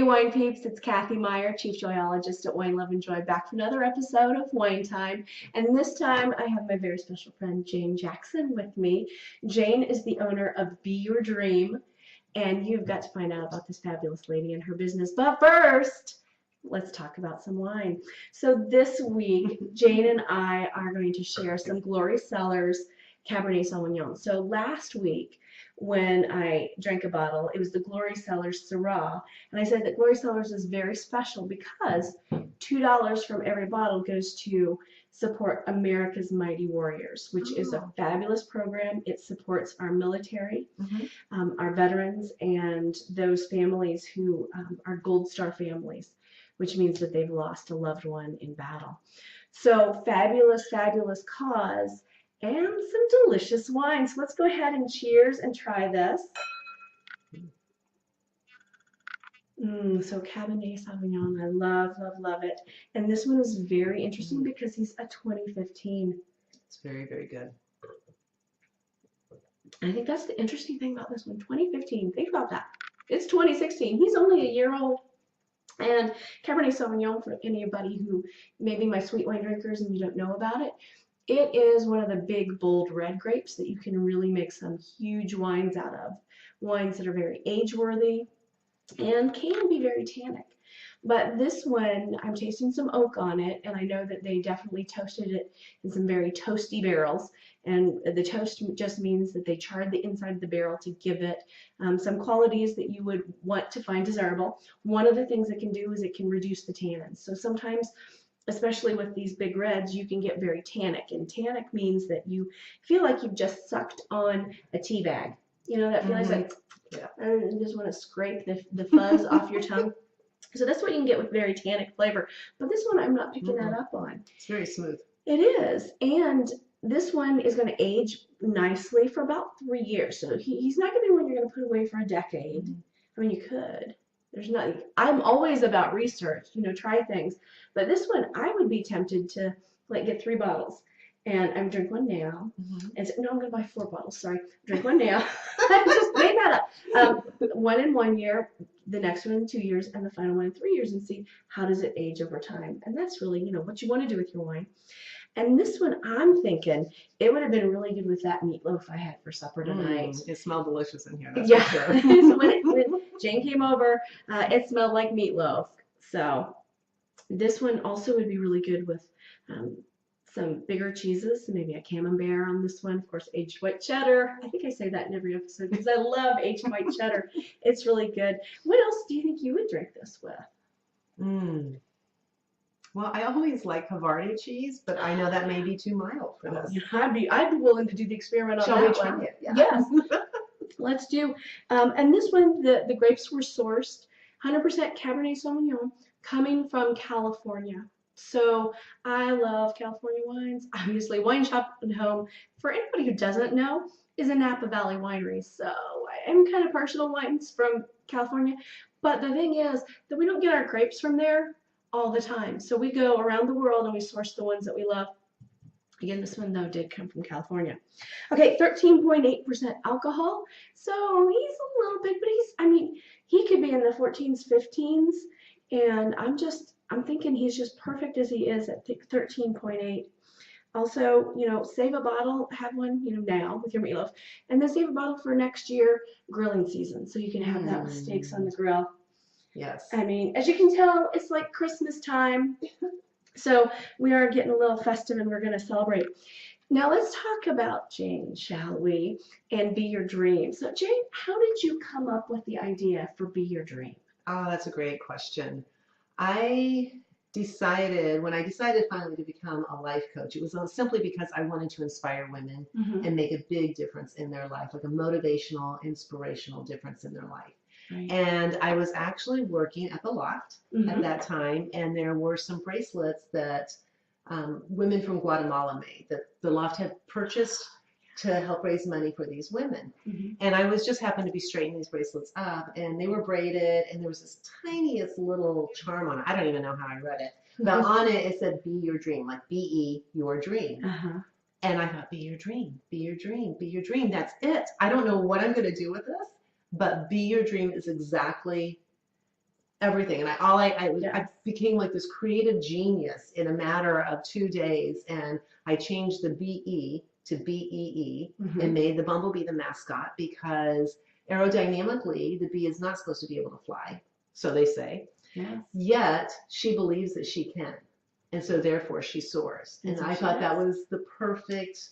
Hey wine peeps, it's Kathy Meyer, Chief Joyologist at WineLoveJoy, back for another episode of Wine Time. And this time I have my very special friend Jayne Jackson with me. Jayne is the owner of Be Your Dream, and you've got to find out about this fabulous lady and her business. But first, let's talk about some wine. So this week, Jayne and I are going to share some Glory Cellars Cabernet Sauvignon. So last week, when I drank a bottle, it was the Glory Cellars Syrah, and I said that Glory Cellars is very special because $2 from every bottle goes to support America's Mighty Warriors, which is a fabulous program. It supports our military, our veterans, and those families who are Gold Star families, which means that they've lost a loved one in battle. So fabulous, fabulous cause. And some delicious wine. So let's go ahead and cheers and try this. So Cabernet Sauvignon, I love, love, love it. And this one is very interesting because he's a 2015. It's very, very good. I think that's the interesting thing about this one. 2015, think about that. It's 2016. He's only a year old. And Cabernet Sauvignon, for anybody who maybe my sweet wine drinkers and you don't know about it, it is one of the big, bold red grapes that you can really make some huge wines out of. Wines that are very age-worthy and can be very tannic. But this one, I'm tasting some oak on it, and I know that they definitely toasted it in some very toasty barrels. And the toast just means that they charred the inside of the barrel to give it some qualities that you would want to find desirable. One of the things it can do is it can reduce the tannins. So sometimes, especially with these big reds, you can get very tannic. And tannic means that you feel like you've just sucked on a tea bag. You know, that feeling like, and you just want to scrape the fuzz off your tongue. So that's what you can get with very tannic flavor. But this one, I'm not picking that up on. It's very smooth. It is. And this one is going to age nicely for about 3 years. So he's not going to be one you're going to put away for a decade. I mean, you could. There's nothing. I'm always about research, you know, try things. But this one, I would be tempted to like get 3 bottles, and I'm drink one now. And so, no, I'm gonna buy 4 bottles. Sorry, drink one now. I just made that up. One in 1 year, the next one in 2 years, and the final one in 3 years, and see how does it age over time. And that's really, you know, what you want to do with your wine. And this one, I'm thinking it would have been really good with that meatloaf I had for supper tonight. It smelled delicious in here. That's for sure. So when Jayne came over, it smelled like meatloaf. So this one also would be really good with some bigger cheeses, maybe a camembert on this one. Of course, aged white cheddar. I think I say that in every episode because I love aged white cheddar. It's really good. What else do you think you would drink this with? Well, I always like Havarti cheese, but I know that may be too mild for this. I'd be willing to do the experiment on Shall that we try one. it? Yeah. Yes. Let's do. And this one, the grapes were sourced 100% Cabernet Sauvignon, coming from California. So I love California wines. Obviously, Wine Shop at Home, for anybody who doesn't know, is a Napa Valley winery. So I'm kind of partial to wines from California. But the thing is that we don't get our grapes from there all the time. So we go around the world and we source the ones that we love. Again, this one, though, did come from California. Okay, 13.8% alcohol. So he's a little big, but he could be in the 14s, 15s. And I'm thinking he's just perfect as he is at 13.8. Also, you know, save a bottle, have one, you know, now with your meatloaf. And then save a bottle for next year grilling season. So you can have that with steaks on the grill. Yes. I mean, as you can tell, it's like Christmas time. So we are getting a little festive and we're going to celebrate. Now let's talk about Jayne, shall we? And Be Your Dream. So Jayne, how did you come up with the idea for Be Your Dream? Oh, that's a great question. When I decided finally to become a life coach, it was simply because I wanted to inspire women and make a big difference in their life, like a motivational, inspirational difference in their life. Right. And I was actually working at the Loft at that time, and there were some bracelets that women from Guatemala made that the Loft had purchased to help raise money for these women. And I was just happened to be straightening these bracelets up, and they were braided, and there was this tiniest little charm on it. I don't even know how I read it, but on it said "Be Your Dream," like B-E, your dream. And I thought, be your dream, be your dream, be your dream. That's it. I don't know what I'm going to do with this, but Be Your Dream is exactly everything. And I became like this creative genius in a matter of 2 days. And I changed the BE to BEE and made the bumblebee the mascot, because aerodynamically, the bee is not supposed to be able to fly, so they say. Yes. Yet she believes that she can. And so therefore she soars. And I thought that was the perfect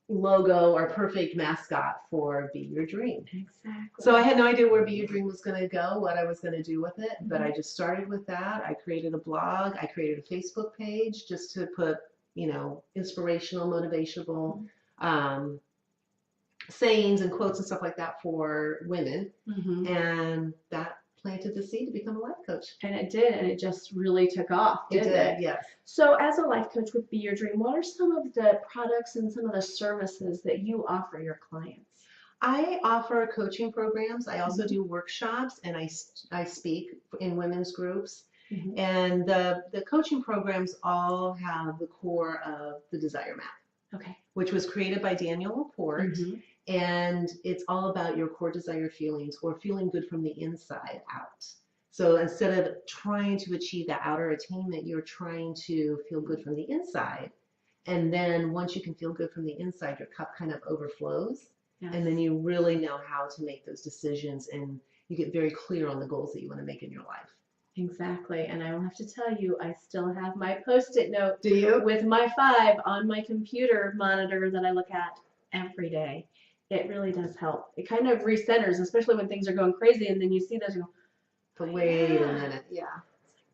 logo or perfect mascot for Be Your Dream. Exactly. So I had no idea where Be Your Dream was going to go, what I was going to do with it, but I just started with that. I created a blog, I created a Facebook page just to put, you know, inspirational, motivational sayings and quotes and stuff like that for women. And that planted the seed to become a life coach. And it did, and it just really took off, didn't it? Yes. So as a life coach with Be Your Dream, what are some of the products and some of the services that you offer your clients? I offer coaching programs. I also do workshops, and I speak in women's groups. And the coaching programs all have the core of the Desire Map, which was created by Daniel Laporte. And it's all about your core desire feelings, or feeling good from the inside out. So instead of trying to achieve that outer attainment, you're trying to feel good from the inside. And then once you can feel good from the inside, your cup kind of overflows. And then you really know how to make those decisions, and you get very clear on the goals that you want to make in your life. Exactly. And I will have to tell you, I still have my Post-it note with my 5 on my computer monitor that I look at every day. It really does help. It kind of recenters, especially when things are going crazy, and then you see those and go, wait a minute.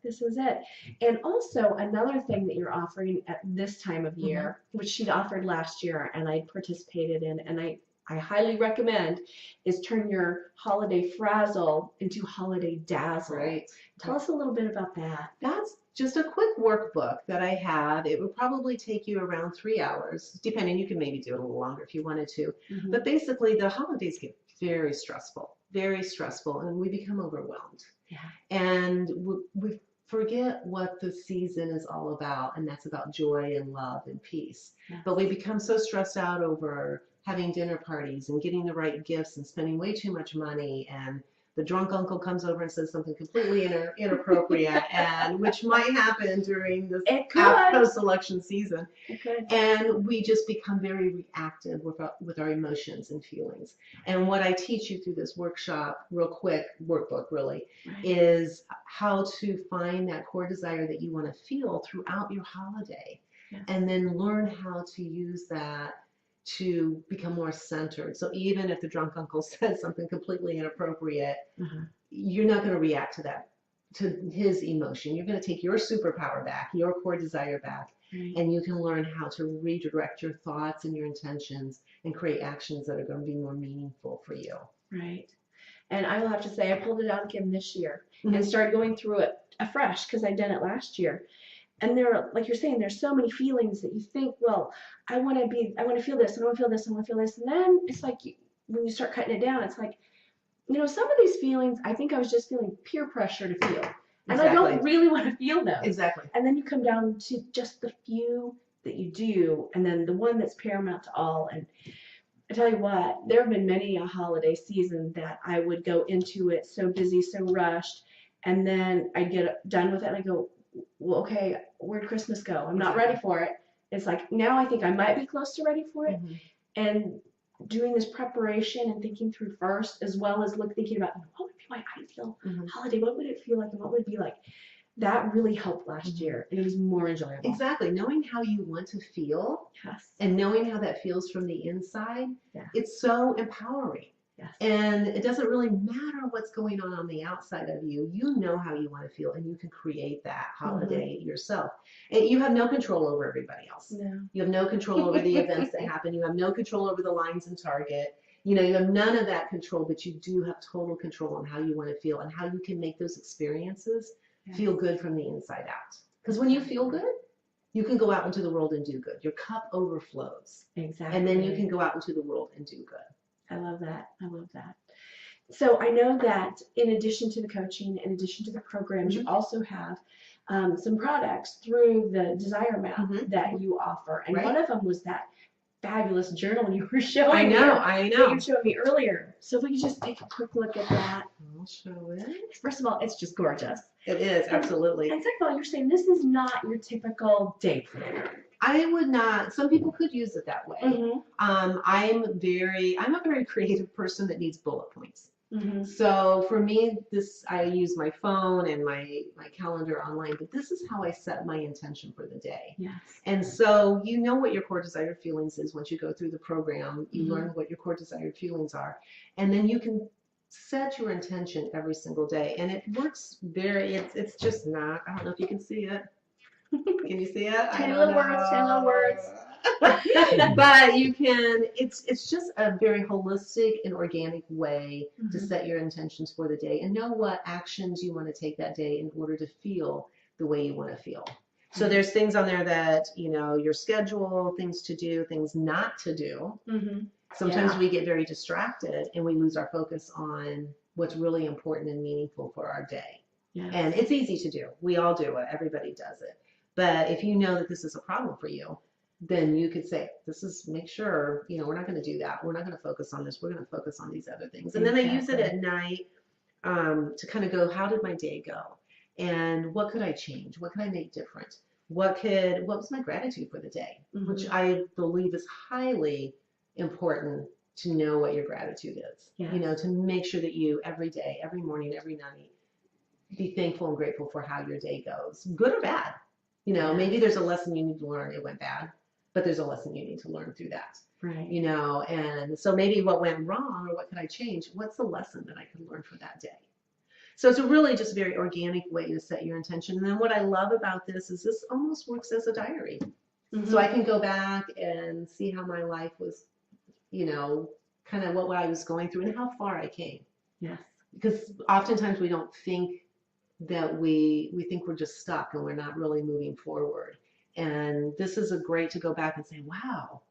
This is it. And also another thing that you're offering at this time of year, which she'd offered last year and I participated in, and I highly recommend, is turn your holiday frazzle into holiday dazzle. Right. Tell us a little bit about that. That's just a quick workbook that I have. It would probably take you around 3 hours, depending. You can maybe do it a little longer if you wanted to. But basically, the holidays get very stressful, and we become overwhelmed. And we forget what the season is all about, and that's about joy and love and peace. But we become so stressed out over having dinner parties and getting the right gifts and spending way too much money, and the drunk uncle comes over and says something completely inappropriate, and which might happen during this post-election season. And we just become very reactive with our emotions and feelings. And what I teach you through this workshop, real quick workbook really, is how to find that core desire that you want to feel throughout your holiday, and then learn how to use that to become more centered. So even if the drunk uncle says something completely inappropriate, you're not going to react to that, to his emotion. You're going to take your superpower back, your core desire back, and you can learn how to redirect your thoughts and your intentions and create actions that are going to be more meaningful for you. Right. And I will have to say, I pulled it out again this year and started going through it afresh, because I did it last year. And there, like you're saying, there's so many feelings that you think, well, I want to feel this, I want to feel this, I want to feel this. And then it's like, when you start cutting it down, it's like, you know, some of these feelings, I think I was just feeling peer pressure to feel. And I don't really want to feel those. And then you come down to just the few that you do, and then the one that's paramount to all. And I tell you what, there have been many a holiday season that I would go into it so busy, so rushed, and then I'd get done with it and I go, well, okay, where'd Christmas go? I'm not ready for it. It's like, now I think I might be close to ready for it. And doing this preparation and thinking through first, as well as thinking about, what would be my ideal holiday? What would it feel like? And what would it be like? That really helped last year, and it was more enjoyable. Exactly. Knowing how you want to feel, and knowing how that feels from the inside, it's so empowering. And it doesn't really matter what's going on the outside of you. You know how you want to feel, and you can create that holiday yourself. And you have no control over everybody else. You have no control over the events that happen. You have no control over the lines in Target. You know, you have none of that control, but you do have total control on how you want to feel and how you can make those experiences feel good from the inside out. Because when you feel good, you can go out into the world and do good. Your cup overflows. And then you can go out into the world and do good. I love that. I love that. So I know that in addition to the coaching, in addition to the programs, you also have some products through the Desire Map that you offer. And one of them was that fabulous journal you were showing me. I know. That you showed me earlier. So if we could just take a quick look at that. I'll show it. First of all, it's just gorgeous. It is, absolutely. And second of all, you're saying this is not your typical day planner. I would not, some people could use it that way. Mm-hmm. I'm a very creative person that needs bullet points. Mm-hmm. So for me, I use my phone and my calendar online, but this is how I set my intention for the day. Yes. And so you know what your core desired feelings is once you go through the program. You Mm-hmm. learn what your core desired feelings are, and then you can set your intention every single day. And it works it's just not, I don't know if you can see it. Can you see it? 10 little words, 10 little words. But you can, it's just a very holistic and organic way to Mm-hmm. set your intentions for the day and know what actions you want to take that day in order to feel the way you want to feel. So there's things on there that, your schedule, things to do, things not to do. Mm-hmm. Sometimes Yeah. we get very distracted and we lose our focus on what's really important and meaningful for our day. Yes. And it's easy to do. We all do it. Everybody does it. But if you know that this is a problem for you, then you could say, make sure, we're not going to do that. We're not going to focus on this. We're going to focus on these other things. And then I use it at night to kind of go, how did my day go? And what could I change? What could I make different? What was my gratitude for the day? Mm-hmm. Which I believe is highly important to know what your gratitude is. Yes. To make sure that you every day, every morning, every night, be thankful and grateful for how your day goes, good or bad. Maybe there's a lesson you need to learn. It went bad, but there's a lesson you need to learn through that. Right. And so maybe what went wrong or what could I change? What's the lesson that I could learn for that day? So it's a really just very organic way to set your intention. And then what I love about this is this almost works as a diary. Mm-hmm. So I can go back and see how my life was, kind of what I was going through and how far I came. Yes. Because oftentimes we don't think that we think we're just stuck and we're not really moving forward. And this is a great to go back and say, wow,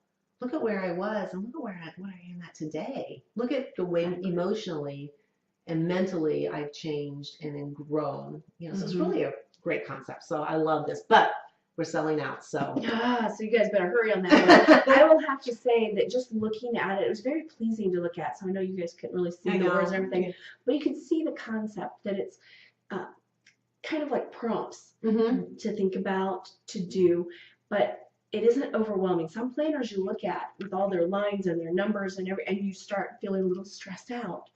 look at where I was and look at where I am at today. Look at the way emotionally and mentally I've changed and grown. So it's really a great concept. So I love this, but we're selling out. So so you guys better hurry on that one. I will have to say that just looking at it, it was very pleasing to look at. So I know you guys couldn't really see the words and everything, but you could see the concept that it's kind of like prompts to think about, to do, but it isn't overwhelming. Some planners you look at with all their lines and their numbers and you start feeling a little stressed out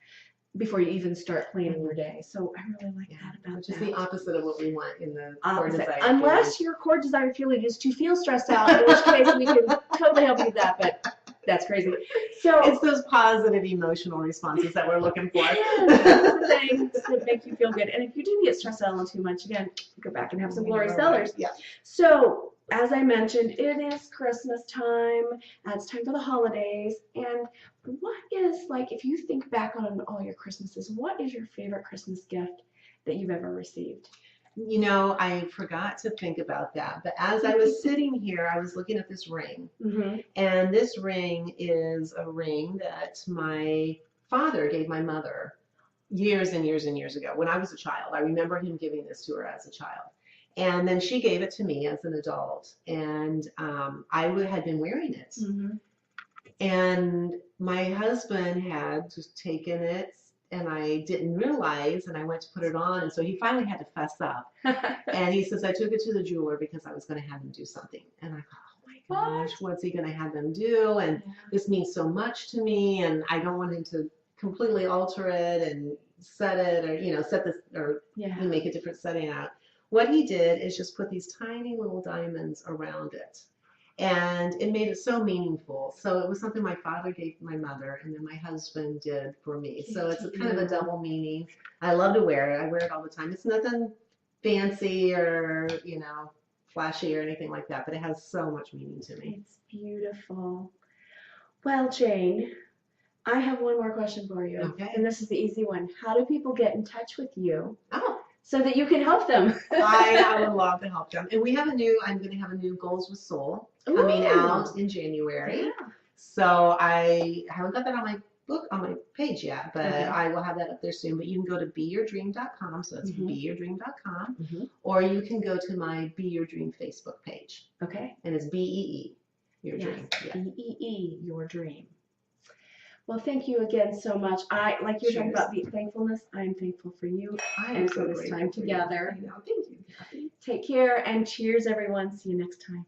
before you even start planning your day. So I really like that about Which is the opposite of what we want in the core opposite. desire Unless your core desire feeling is to feel stressed out, in which case we can totally help you with that, but that's crazy. So it's those positive emotional responses that we're looking for. Yes, the things that make you feel good. And if you do get stressed out a little too much, again, go back and have some Glory Cellars. Yeah. So as I mentioned, it is Christmas time. It's time for the holidays. And what is, like, if you think back on all your Christmases, what is your favorite Christmas gift that you've ever received? I forgot to think about that. But as I was sitting here, I was looking at this ring. Mm-hmm. And this ring is a ring that my father gave my mother years and years and years ago when I was a child. I remember him giving this to her as a child. And then she gave it to me as an adult. And I had been wearing it. Mm-hmm. And my husband had just taken it, and I didn't realize, and I went to put it on, and so he finally had to fess up. And he says, I took it to the jeweler because I was going to have him do something. And I thought, oh my gosh, what's he going to have them do? And this means so much to me, and I don't want him to completely alter it and set it, or, set this, or make a different setting out. What he did is just put these tiny little diamonds around it. And it made it so meaningful. So it was something my father gave my mother, and then my husband did for me. So it's kind of a double meaning. I love to wear it. I wear it all the time. It's nothing fancy or, flashy or anything like that, but it has so much meaning to me. It's beautiful. Well, Jayne, I have one more question for you. Okay. And this is the easy one. How do people get in touch with you? Oh. So that you can help them. I would love to help them. And I'm going to have a new Goals with Soul coming out in January. Yeah. So I haven't got that on my page yet, but I will have that up there soon. But you can go to beyourdream.com. So it's beyourdream.com. Mm-hmm. Or you can go to my Be Your Dream Facebook page. Okay. And it's BEE, Your Dream. Yeah. BEE, Your Dream. Well, thank you again so much. Like you were talking Cheers. about the thankfulness, I'm thankful for you I am and so for this grateful time for you. together. I know. Thank you, Kathy. Take care and cheers, everyone. See you next time.